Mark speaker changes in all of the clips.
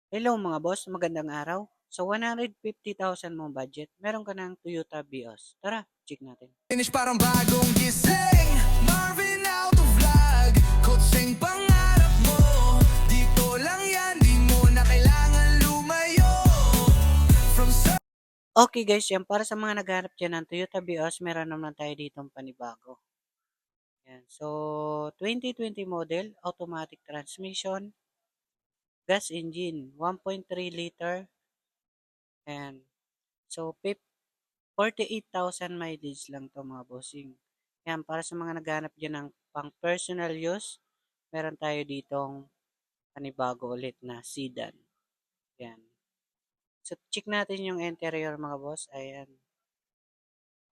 Speaker 1: Hello mga boss, magandang araw. Sa 150,000 mong budget, meron ka ng Toyota Vios. Tara, check natin.
Speaker 2: Finish parang bagong gising Marvin out of vlog Kutsing pangarap mo Dito lang yan, di mo na kailangan lumayo From
Speaker 1: Okay guys, yan para sa mga naghanap dyan ng Toyota Vios, meron naman tayo ditong panibago. Yan. So, 2020 model, automatic transmission, gas engine, 1.3 liter, and so 48,000 mileage lang to mga bossing. Yan, para sa mga naghanap dyan ng pang personal use, meron tayo ditong panibago ulit na sedan. Yan. So, check natin yung interior mga boss. Ayan.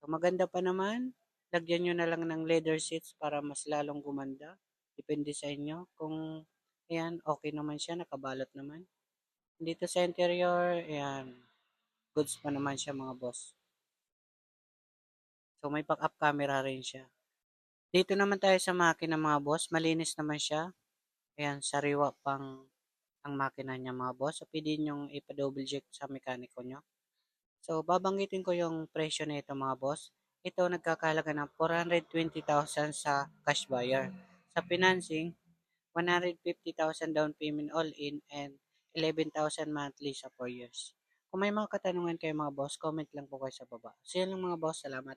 Speaker 1: Kung maganda pa naman, lagyan nyo na lang ng leather seats para mas lalong gumanda. Depende sa inyo. Kung ayan, okay naman siya, nakabalot naman. Dito sa interior, ayan, goods pa naman siya mga boss. So, may backup camera rin siya. Dito naman tayo sa makina mga boss. Malinis naman siya. Ayan, sariwa pang ang makina niya mga boss. So, pwede nyo ipa-double check sa mekaniko nyo. So, babanggitin ko yung presyo nito mga boss. Ito nagkakahalaga ng 420,000 sa cash buyer. Sa financing, 150,000 down payment all in and 11,000 monthly sa 4 years. Kung may mga katanungan kayo mga boss, comment lang po kayo sa baba. So, yun lang mga boss. Salamat.